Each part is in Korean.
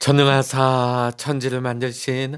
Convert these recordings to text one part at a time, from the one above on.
전능하사 천지를 만드신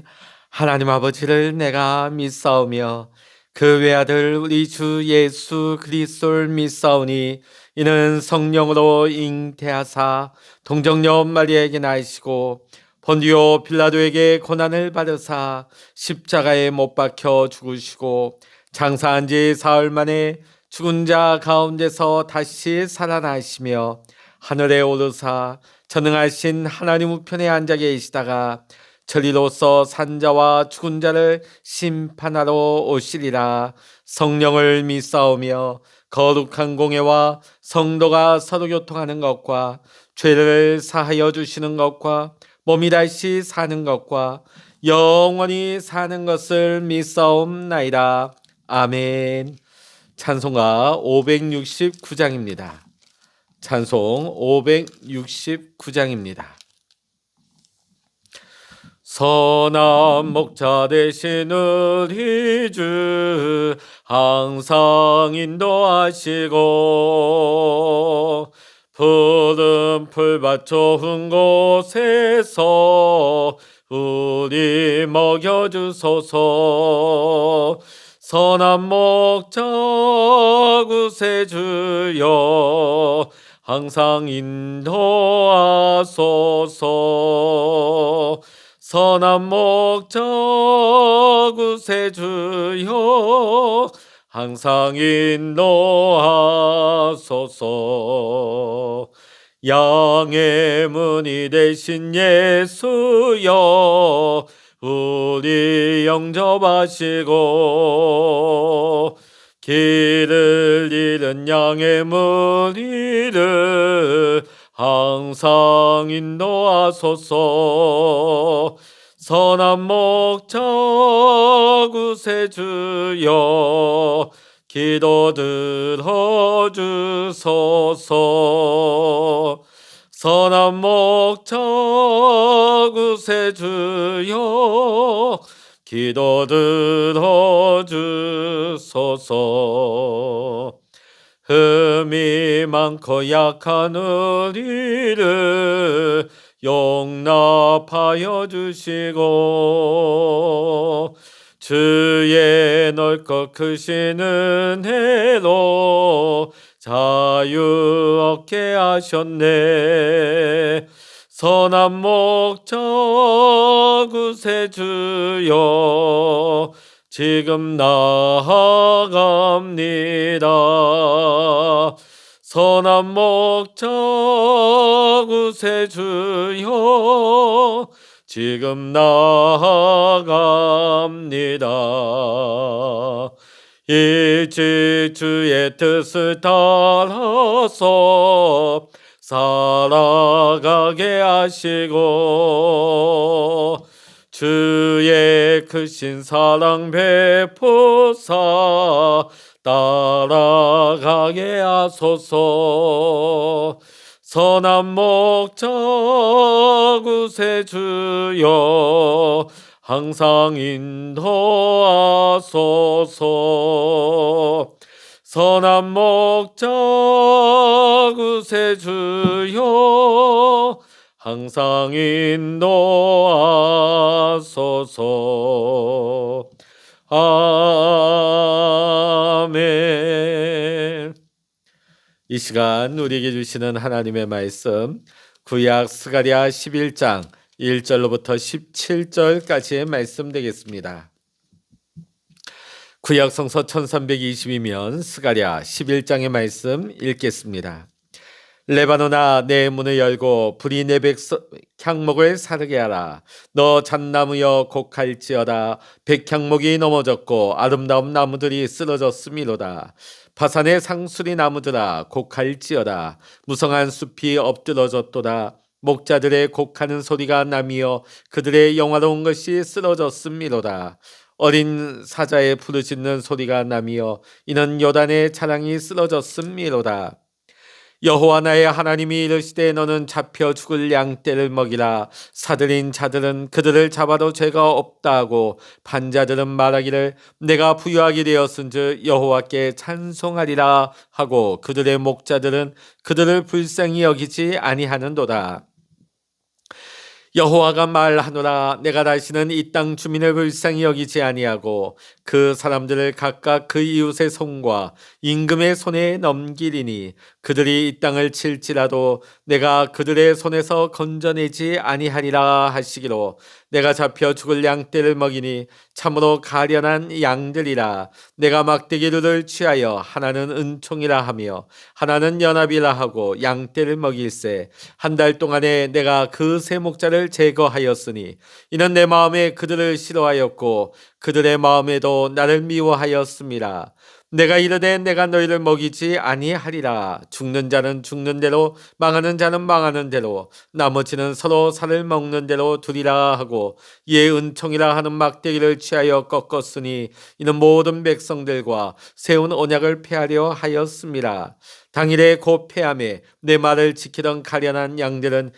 하나님 아버지를 내가 믿사오며 그 외아들 우리 주 예수 그리스도를 믿사오니 이는 성령으로 잉태하사 동정녀 마리아에게 나시고 본디오 빌라도에게 고난을 받으사 십자가에 못 박혀 죽으시고 장사한 지 사흘 만에 죽은 자 가운데서 다시 살아나시며 하늘에 오르사 전능하신 하나님 우편에 앉아 계시다가 저리로서 산자와 죽은 자를 심판하러 오시리라. 성령을 믿사오며 거룩한 공예와 성도가 서로 교통하는 것과 죄를 사하여 주시는 것과 몸이 다시 사는 것과 영원히 사는 것을 믿사옵나이다. 아멘. 찬송가 569장입니다. 찬송 569장입니다. 선한 목자 되신 우리 주 항상 인도하시고 푸른 풀밭 좋은 곳에서 우리 먹여주소서. 선한 목자 구세주여 항상 인도하소서. 선한 목자 구세주여 항상 인도하소서. 양의 문이 되신 예수여 우리 영접하시고 길을 잃은 양의 무리를 항상 인도하소서. 선한 목자 구세주여 기도 들어주소서. 선한 목자 구세주여 기도 들어주소서. 흠이 많고 약한 우리를 용납하여 주시고 주의 넓고 크신 은혜로 자유 얻게 하셨네. 선한 목자 구세주여 지금 나아갑니다. 선한 목자 구세주여 지금 나아갑니다. 일찍 주의 뜻을 따라서 살아가게 하시고 주의 크신 사랑 베푸사 따라가게 하소서. 선한 목자 구세주여 항상 인도하소서. 선한 목자 구세주여 항상 인도하소서. 아멘. 이 시간 우리에게 주시는 하나님의 말씀 구약 스가랴 11장 1절로부터 17절까지의 말씀 되겠습니다. 구약 성서 1320이면 스가랴 11장의 말씀 읽겠습니다. 레바논아 내 문을 열고 불이 내 백향목을 사르게 하라. 너 잣나무여 곡할지어다. 백향목이 넘어졌고 아름다운 나무들이 쓰러졌음이로다. 바산의 상수리 나무들아 곡할지어다. 무성한 숲이 엎드러졌도다. 목자들의 곡하는 소리가 나며 그들의 영화로운 것이 쓰러졌음이로다. 어린 사자의 부르짖는 소리가 나며 이는 요단의 자랑이 쓰러졌음이로다. 여호와 나의 하나님이 이르시되 너는 잡혀 죽을 양떼를 먹이라. 사들인 자들은 그들을 잡아도 죄가 없다 하고 반자들은 말하기를 내가 부유하게 되었은즉 여호와께 찬송하리라 하고 그들의 목자들은 그들을 불쌍히 여기지 아니하는도다. 여호와가 말하노라 내가 다시는 이 땅 주민을 불쌍히 여기지 아니하고 그 사람들을 각각 그 이웃의 손과 임금의 손에 넘기리니 그들이 이 땅을 칠지라도 내가 그들의 손에서 건져내지 아니하리라 하시기로 내가 잡혀 죽을 양떼를 먹이니 참으로 가련한 양들이라 내가 막대기를 취하여 하나는 은총이라 하며 하나는 연합이라 하고 양떼를 먹일세 한 달 동안에 내가 그 세 목자를 제거하였으니 이는 내 마음에 그들을 싫어하였고 그들의 마음에도 나를 미워하였음이라 내가 이르되 내가 너희를 먹이지 아니하리라 죽는 자는 죽는 대로 망하는 자는 망하는 대로 나머지는 서로 살을 먹는 대로 두리라 하고 이에 은총이라 하는 막대기를 취하여 꺾었으니 이는 모든 백성들과 세운 언약을 폐하려 하였음이라 당일에 곧 폐함에 내 말을 지키던 가련한 양들은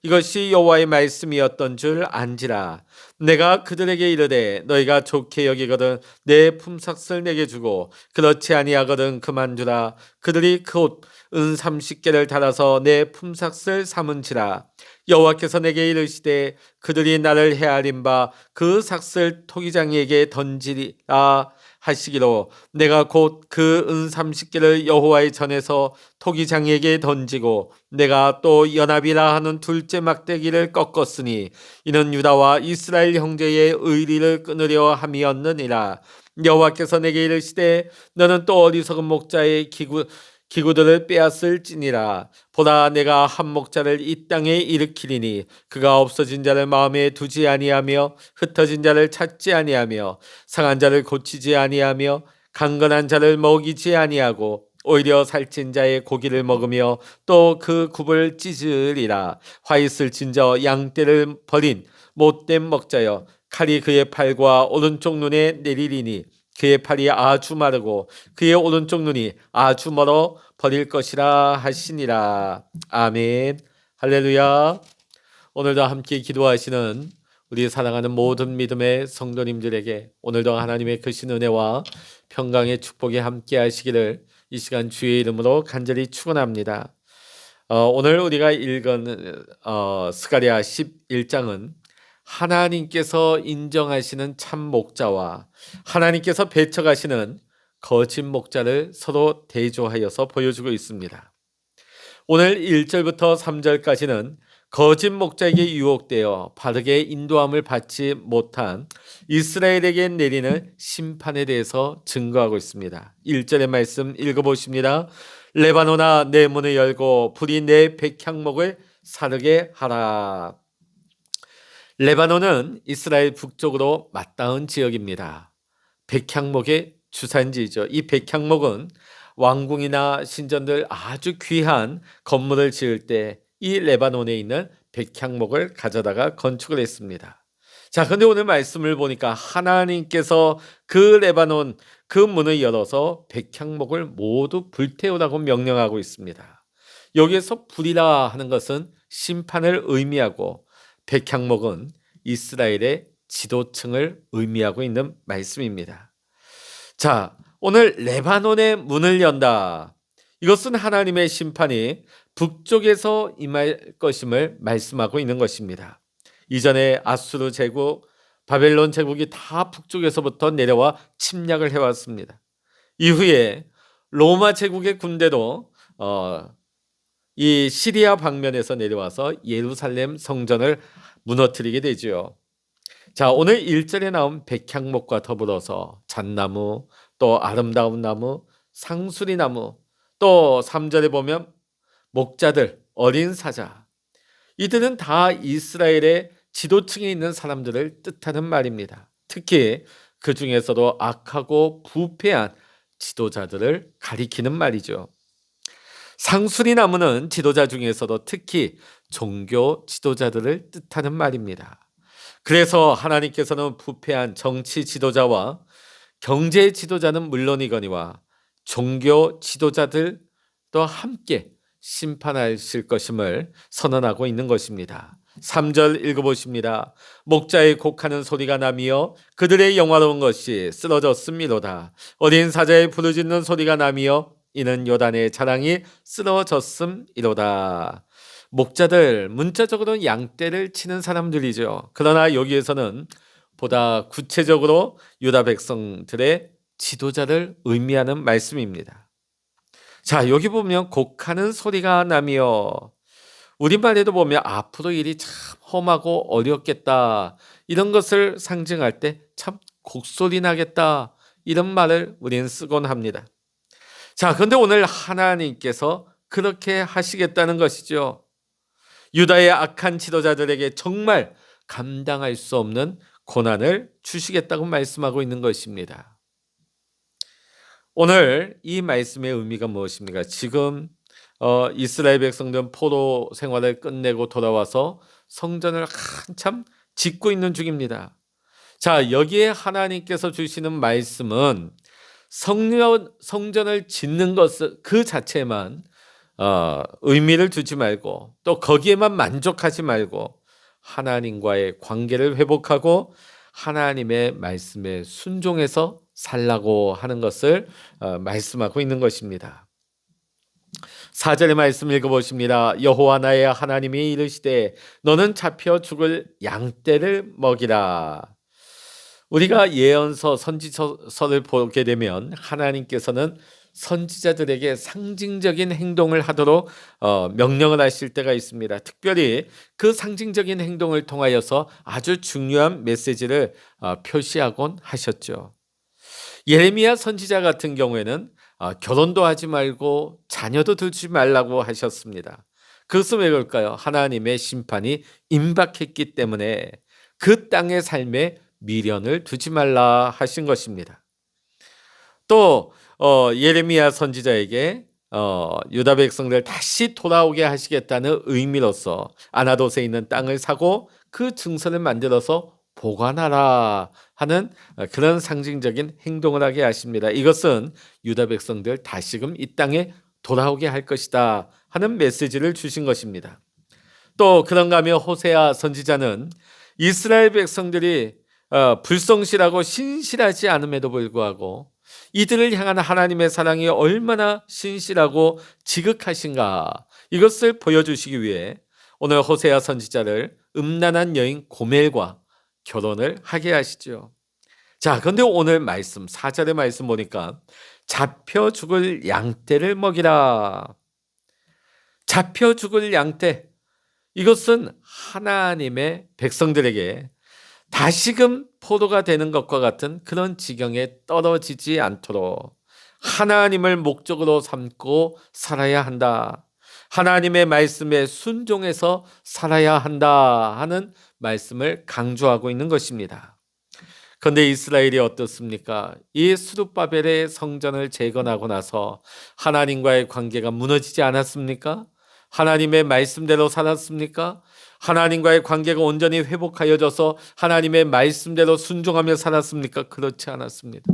이것이 여호와의 말씀이었던 줄 안지라 내가 그들에게 이르되 너희가 좋게 여기거든 내 품삯을 내게 주고 그렇지 아니하거든 그만두라 그들이 곧 은 30개를 달아서 내 품삯을 삼은지라 여호와께서 내게 이르시되 그들이 나를 헤아린 바 그 삭슬 토기장이에게 던지리라 하시기로 내가 곧 그 은 30개를 여호와의 전에서 토기장이에게 던지고 내가 또 연합이라 하는 둘째 막대기를 꺾었으니 이는 유다와 이스라엘 형제의 의리를 끊으려 함이었느니라 여호와께서 내게 이르시되 너는 또 어리석은 목자의 기구들을 빼앗을지니라 보라 내가 한 목자를 이 땅에 일으키리니 그가 없어진 자를 마음에 두지 아니하며 흩어진 자를 찾지 아니하며 상한 자를 고치지 아니하며 강건한 자를 먹이지 아니하고 오히려 살찐 자의 고기를 먹으며 또 그 굽을 찢으리라 화 있을 진저 양떼를 버린 못된 먹자여 칼이 그의 팔과 오른쪽 눈에 내리리니 그의 팔이 아주 마르고 그의 오른쪽 눈이 아주 멀어 버릴 것이라 하시니라. 아멘. 할렐루야. 오늘도 함께 기도하시는 우리 사랑하는 모든 믿음의 성도님들에게 오늘도 하나님의 크신 은혜와 평강의 축복이 함께 하시기를 이 시간 주의 이름으로 간절히 축원합니다. 오늘 우리가 읽은 스가랴 11장은 하나님께서 인정하시는 참 목자와 하나님께서 배척하시는 거짓 목자를 서로 대조하여서 보여주고 있습니다. 오늘 1절부터 3절까지는 거짓 목자에게 유혹되어 바르게 인도함을 받지 못한 이스라엘에게 내리는 심판에 대해서 증거하고 있습니다. 1절의 말씀 읽어보십니다. 레바논아 내 문을 열고 불이 내 백향목을 사르게 하라. 레바논은 이스라엘 북쪽으로 맞닿은 지역입니다. 백향목의 주산지이죠. 이 백향목은 왕궁이나 신전들 아주 귀한 건물을 지을 때 이 레바논에 있는 백향목을 가져다가 건축을 했습니다. 자, 그런데 오늘 말씀을 보니까 하나님께서 그 레바논 그 문을 열어서 백향목을 모두 불태우라고 명령하고 있습니다. 여기에서 불이라 하는 것은 심판을 의미하고 백향목은 이스라엘의 지도층을 의미하고 있는 말씀입니다. 자, 오늘 레바논의 문을 연다. 이것은 하나님의 심판이 북쪽에서 임할 것임을 말씀하고 있는 것입니다. 이전에 아수르 제국, 바벨론 제국이 다 북쪽에서부터 내려와 침략을 해왔습니다. 이후에 로마 제국의 군대도 이 시리아 방면에서 내려와서 예루살렘 성전을 무너뜨리게 되죠. 자, 오늘 1절에 나온 백향목과 더불어서 잣나무, 또 아름다운 나무, 상수리나무, 또 3절에 보면 목자들, 어린 사자, 이들은 다 이스라엘의 지도층에 있는 사람들을 뜻하는 말입니다. 특히 그 중에서도 악하고 부패한 지도자들을 가리키는 말이죠. 상수리나무는 지도자 중에서도 특히 종교 지도자들을 뜻하는 말입니다. 그래서 하나님께서는 부패한 정치 지도자와 경제 지도자는 물론이거니와 종교 지도자들도 함께 심판하실 것임을 선언하고 있는 것입니다. 3절 읽어보십니다. 목자의 곡하는 소리가 나며 그들의 영화로운 것이 쓰러졌음이로다. 어린 사자의 부르짖는 소리가 나며 이는 요단의 자랑이 쓰러졌음이로다. 목자들, 문자적으로 양떼를 치는 사람들이죠. 그러나 여기에서는 보다 구체적으로 유다 백성들의 지도자를 의미하는 말씀입니다. 자, 여기 보면 곡하는 소리가 나며, 우리말에도 보면 앞으로 일이 참 험하고 어렵겠다, 이런 것을 상징할 때 참 곡소리 나겠다, 이런 말을 우리는 쓰곤 합니다. 자, 그런데 오늘 하나님께서 그렇게 하시겠다는 것이죠. 유다의 악한 지도자들에게 정말 감당할 수 없는 고난을 주시겠다고 말씀하고 있는 것입니다. 오늘 이 말씀의 의미가 무엇입니까? 지금 이스라엘 백성들은 포로 생활을 끝내고 돌아와서 성전을 한참 짓고 있는 중입니다. 자, 여기에 하나님께서 주시는 말씀은 성전을 짓는 것 그 자체만 의미를 두지 말고, 또 거기에만 만족하지 말고 하나님과의 관계를 회복하고 하나님의 말씀에 순종해서 살라고 하는 것을 말씀하고 있는 것입니다. 4절의 말씀 읽어보십니다. 여호와 나의 하나님이 이르시되 너는 잡혀 죽을 양떼를 먹이라. 우리가 예언서, 선지서를 보게 되면 하나님께서는 선지자들에게 상징적인 행동을 하도록 명령을 하실 때가 있습니다. 특별히 그 상징적인 행동을 통하여서 아주 중요한 메시지를 표시하곤 하셨죠. 예레미야 선지자 같은 경우에는 결혼도 하지 말고 자녀도 두지 말라고 하셨습니다. 그것은 왜 그럴까요? 하나님의 심판이 임박했기 때문에 그 땅의 삶에 미련을 두지 말라 하신 것입니다. 또 예레미야 선지자에게 유다 백성들 다시 돌아오게 하시겠다는 의미로서 아나돗에 있는 땅을 사고 그 증서를 만들어서 보관하라 하는 그런 상징적인 행동을 하게 하십니다. 이것은 유다 백성들 다시금 이 땅에 돌아오게 할 것이다 하는 메시지를 주신 것입니다. 또 그런가 하면 호세아 선지자는 이스라엘 백성들이 불성실하고 신실하지 않음에도 불구하고 이들을 향한 하나님의 사랑이 얼마나 신실하고 지극하신가, 이것을 보여주시기 위해 오늘 호세아 선지자를 음란한 여인 고멜과 결혼을 하게 하시죠. 자, 그런데 오늘 말씀 4절의 말씀 보니까 잡혀 죽을 양떼를 먹이라. 잡혀 죽을 양떼, 이것은 하나님의 백성들에게 다시금 포로가 되는 것과 같은 그런 지경에 떨어지지 않도록 하나님을 목적으로 삼고 살아야 한다, 하나님의 말씀에 순종해서 살아야 한다 하는 말씀을 강조하고 있는 것입니다. 그런데 이스라엘이 어떻습니까? 이 스룹바벨의 성전을 재건하고 나서 하나님과의 관계가 무너지지 않았습니까? 하나님의 말씀대로 살았습니까? 하나님과의 관계가 온전히 회복하여져서 하나님의 말씀대로 순종하며 살았습니까? 그렇지 않았습니다.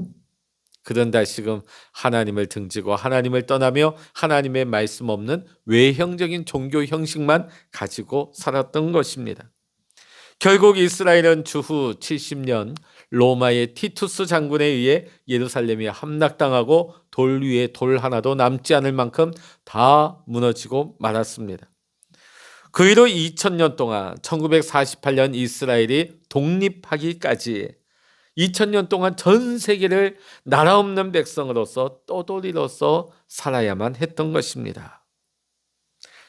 그런 다시금 하나님을 등지고 하나님을 떠나며 하나님의 말씀 없는 외형적인 종교 형식만 가지고 살았던 것입니다. 결국 이스라엘은 주후 70년 로마의 티투스 장군에 의해 예루살렘이 함락당하고 돌 위에 돌 하나도 남지 않을 만큼 다 무너지고 말았습니다. 그 이로 2000년 동안 1948년 이스라엘이 독립하기까지 2000년 동안 전 세계를 나라 없는 백성으로서 떠돌이로서 살아야만 했던 것입니다.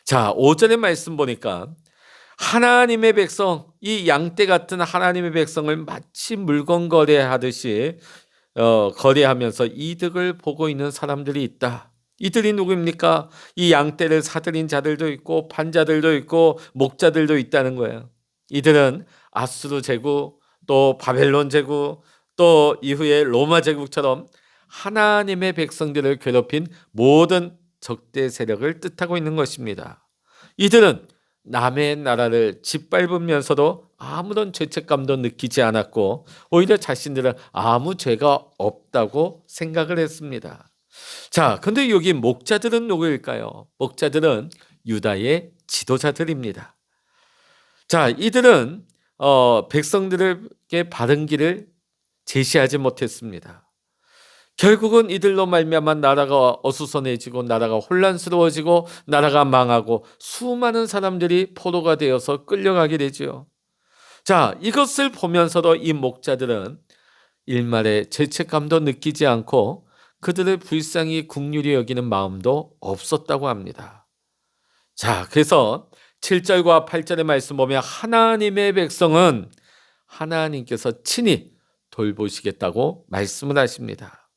자, 5절의 말씀 보니까 하나님의 백성, 이 양떼 같은 하나님의 백성을 마치 물건 거래하듯이 거래하면서 이득을 보고 있는 사람들이 있다. 이들이 누구입니까? 이 양떼를 사들인 자들도 있고 판자들도 있고 목자들도 있다는 거예요. 이들은 아수르 제국, 또 바벨론 제국, 또 이후에 로마 제국처럼 하나님의 백성들을 괴롭힌 모든 적대 세력을 뜻하고 있는 것입니다. 이들은 남의 나라를 짓밟으면서도 아무런 죄책감도 느끼지 않았고 오히려 자신들은 아무 죄가 없다고 생각을 했습니다. 자, 근데 여기 목자들은 누구일까요? 목자들은 유다의 지도자들입니다. 자, 이들은 백성들에게 바른 길을 제시하지 못했습니다. 결국은 이들로 말미암아 나라가 어수선해지고 나라가 혼란스러워지고 나라가 망하고 수많은 사람들이 포로가 되어서 끌려가게 되지요. 자, 이것을 보면서도 이 목자들은 일말의 죄책감도 느끼지 않고 그들을 불쌍히 긍휼히 여기는 마음도 없었다고 합니다. 자, 그래서 7절과 8절의 말씀 보면 하나님의 백성은 하나님께서 친히 돌보시겠다고 말씀을 하십니다.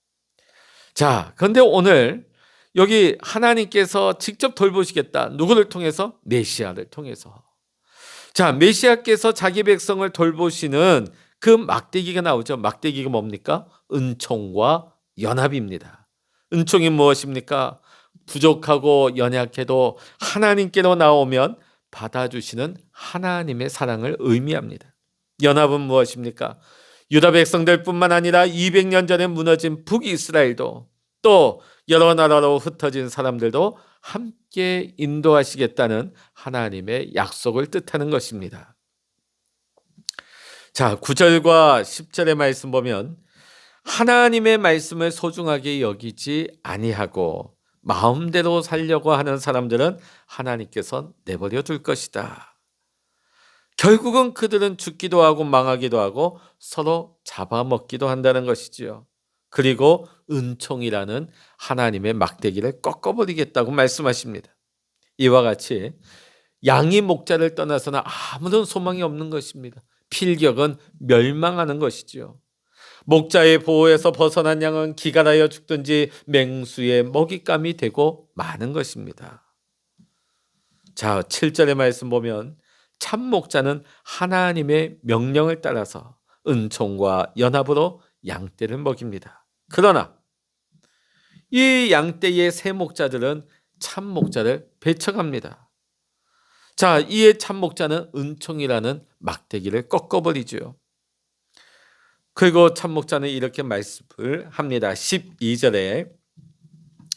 자, 그런데 오늘 여기 하나님께서 직접 돌보시겠다. 누구를 통해서? 메시아를 통해서. 자, 메시아께서 자기 백성을 돌보시는 그 막대기가 나오죠. 막대기가 뭡니까? 은총과 연합입니다. 은총이 무엇입니까? 부족하고 연약해도 하나님께로 나오면 받아주시는 하나님의 사랑을 의미합니다. 연합은 무엇입니까? 유다 백성들뿐만 아니라 200년 전에 무너진 북이스라엘도 또 여러 나라로 흩어진 사람들도 함께 인도하시겠다는 하나님의 약속을 뜻하는 것입니다. 자, 9절과 10절의 말씀 보면 하나님의 말씀을 소중하게 여기지 아니하고 마음대로 살려고 하는 사람들은 하나님께서 내버려 둘 것이다. 결국은 그들은 죽기도 하고 망하기도 하고 서로 잡아먹기도 한다는 것이지요. 그리고 은총이라는 하나님의 막대기를 꺾어버리겠다고 말씀하십니다. 이와 같이 양이 목자를 떠나서는 아무런 소망이 없는 것입니다. 필격은 멸망하는 것이지요. 목자의 보호에서 벗어난 양은 기갈하여 죽든지 맹수의 먹잇감이 되고 마는 것입니다. 자, 7절의 말씀 보면 참 목자는 하나님의 명령을 따라서 은총과 연합으로 양떼를 먹입니다. 그러나 이 양떼의 새 목자들은 참 목자를 배척합니다. 자, 이에 참 목자는 은총이라는 막대기를 꺾어버리죠. 그리고 참 목자는 이렇게 말씀을 합니다. 12절에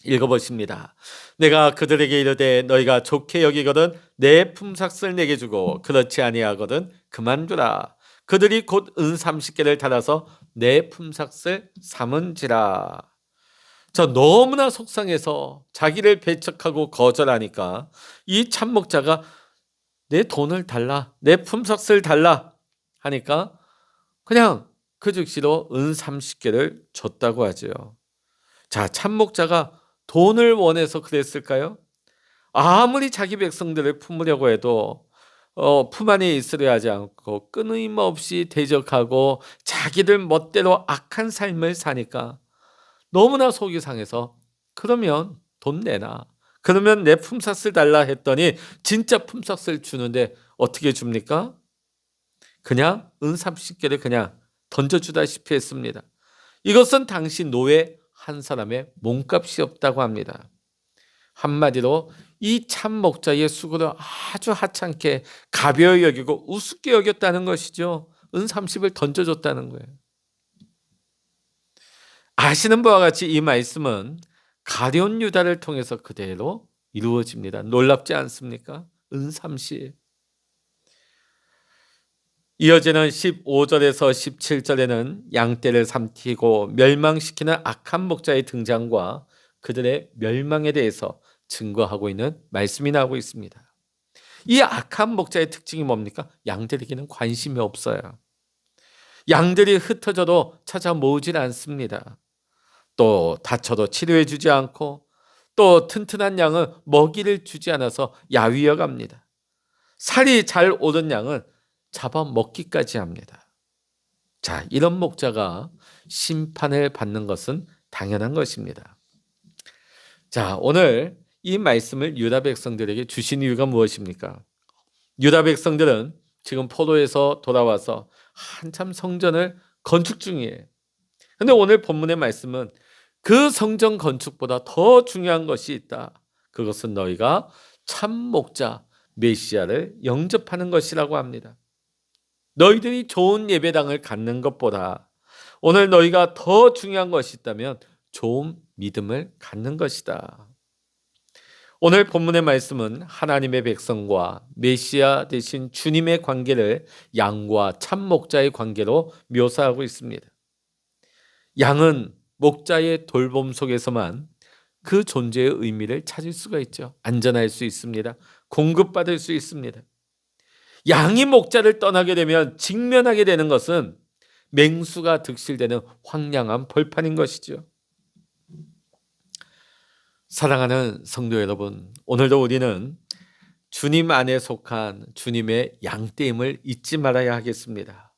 읽어보십니다. 내가 그들에게 이르되 너희가 좋게 여기거든 내 품삯을 내게 주고 그렇지 아니하거든 그만두라. 그들이 곧 은 30개를 달아서 내 품삯을 삼은지라. 저 너무나 속상해서 자기를 배척하고 거절하니까 이 참목자가 내 돈을 달라, 내 품삯을 달라 하니까 그냥 그 즉시로 은 30개를 줬다고 하죠. 자, 참목자가 돈을 원해서 그랬을까요? 아무리 자기 백성들을 품으려고 해도 품 안에 있으려 하지 않고 끊임없이 대적하고 자기들 멋대로 악한 삶을 사니까 너무나 속이 상해서 그러면 돈 내놔. 그러면 내 품삯을 달라 했더니 진짜 품삯을 주는데 어떻게 줍니까? 그냥 은 30개를 그냥 던져주다시피 했습니다. 이것은 당시 노예 한 사람의 몸값이 없다고 합니다. 한마디로 이 참 목자의 수고를 아주 하찮게 가벼이 여기고 우습게 여겼다는 것이죠. 은 30을 던져줬다는 거예요. 아시는 바와 같이 이 말씀은 가룟 유다를 통해서 그대로 이루어집니다. 놀랍지 않습니까? 은 30. 이어지는 15절에서 17절에는 양떼를 삼키고 멸망시키는 악한 목자의 등장과 그들의 멸망에 대해서 증거하고 있는 말씀이 나오고 있습니다. 이 악한 목자의 특징이 뭡니까? 양들에게는 관심이 없어요. 양들이 흩어져도 찾아 모으질 않습니다. 또 다쳐도 치료해 주지 않고 또 튼튼한 양은 먹이를 주지 않아서 야위어 갑니다. 살이 잘 오른 양은 잡아먹기까지 합니다. 자, 이런 목자가 심판을 받는 것은 당연한 것입니다. 자, 오늘 이 말씀을 유다 백성들에게 주신 이유가 무엇입니까? 유다 백성들은 지금 포로에서 돌아와서 한참 성전을 건축 중이에요. 그런데 오늘 본문의 말씀은 그 성전 건축보다 더 중요한 것이 있다. 그것은 너희가 참 목자 메시아를 영접하는 것이라고 합니다. 너희들이 좋은 예배당을 갖는 것보다 오늘 너희가 더 중요한 것이 있다면 좋은 믿음을 갖는 것이다. 오늘 본문의 말씀은 하나님의 백성과 메시아 대신 주님의 관계를 양과 참 목자의 관계로 묘사하고 있습니다. 양은 목자의 돌봄 속에서만 그 존재의 의미를 찾을 수가 있죠. 안전할 수 있습니다. 공급받을 수 있습니다. 양이 목자를 떠나게 되면 직면하게 되는 것은 맹수가 득실되는 황량한 벌판인 것이죠. 사랑하는 성도 여러분, 오늘도 우리는 주님 안에 속한 주님의 양떼임을 잊지 말아야 하겠습니다.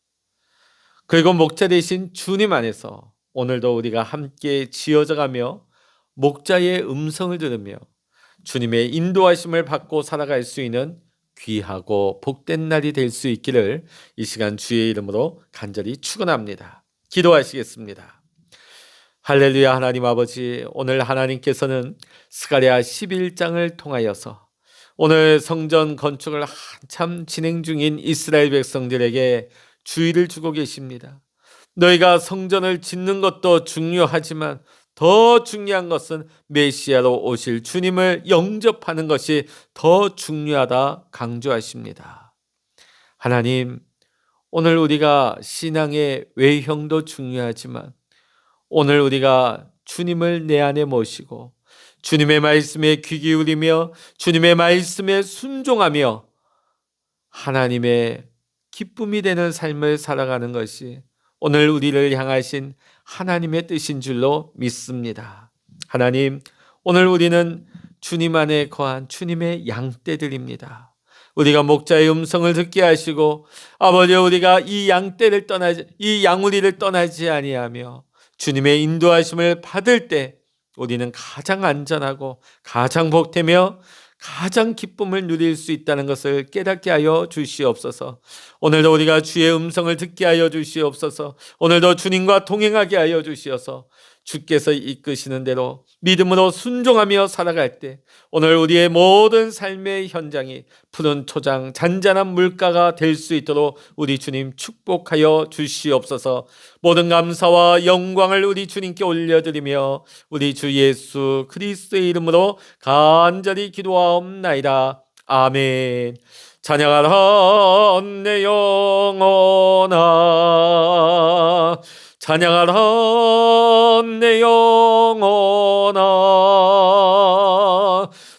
그리고 목자 되신 주님 안에서 오늘도 우리가 함께 지어져 가며 목자의 음성을 들으며 주님의 인도하심을 받고 살아갈 수 있는 귀하고 복된 날이 될 수 있기를 이 시간 주의 이름으로 간절히 축원합니다. 기도하시겠습니다. 할렐루야. 하나님 아버지, 오늘 하나님께서는 스가랴 11장을 통하여서 오늘 성전 건축을 한참 진행 중인 이스라엘 백성들에게 주의를 주고 계십니다. 너희가 성전을 짓는 것도 중요하지만 더 중요한 것은 메시아로 오실 주님을 영접하는 것이 더 중요하다 강조하십니다. 하나님, 오늘 우리가 신앙의 외형도 중요하지만 오늘 우리가 주님을 내 안에 모시고 주님의 말씀에 귀 기울이며 주님의 말씀에 순종하며 하나님의 기쁨이 되는 삶을 살아가는 것이 오늘 우리를 향하신 하나님의 뜻인 줄로 믿습니다. 하나님, 오늘 우리는 주님 안에 거한 주님의 양떼들입니다. 우리가 목자의 음성을 듣게 하시고 아버지, 우리가 이 양우리를 떠나지 아니하며 주님의 인도하심을 받을 때 우리는 가장 안전하고 가장 복되며 가장 기쁨을 누릴 수 있다는 것을 깨닫게 하여 주시옵소서. 오늘도 우리가 주의 음성을 듣게 하여 주시옵소서. 오늘도 주님과 동행하게 하여 주시어서 주께서 이끄시는 대로 믿음으로 순종하며 살아갈 때 오늘 우리의 모든 삶의 현장이 푸른 초장 잔잔한 물가가 될 수 있도록 우리 주님 축복하여 주시옵소서. 모든 감사와 영광을 우리 주님께 올려드리며 우리 주 예수 그리스도의 이름으로 간절히 기도하옵나이다. 아멘. 찬양하라 내 영혼아, 찬양하라 내 영혼아,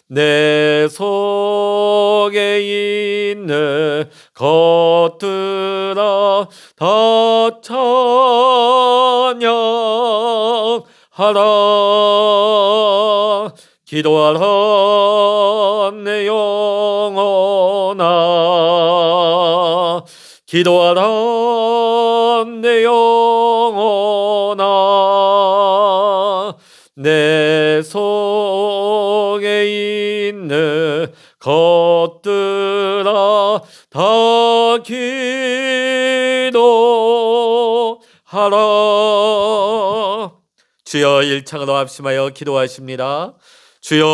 내 속에 있는 것들아 다 찬양하라. 기도하라 내 영혼아, 기도하라 내 영혼아, 내 속에 있는 것들아 다 기도하라. 주여, 일창으로 합심하여 기도하십니다. 주여,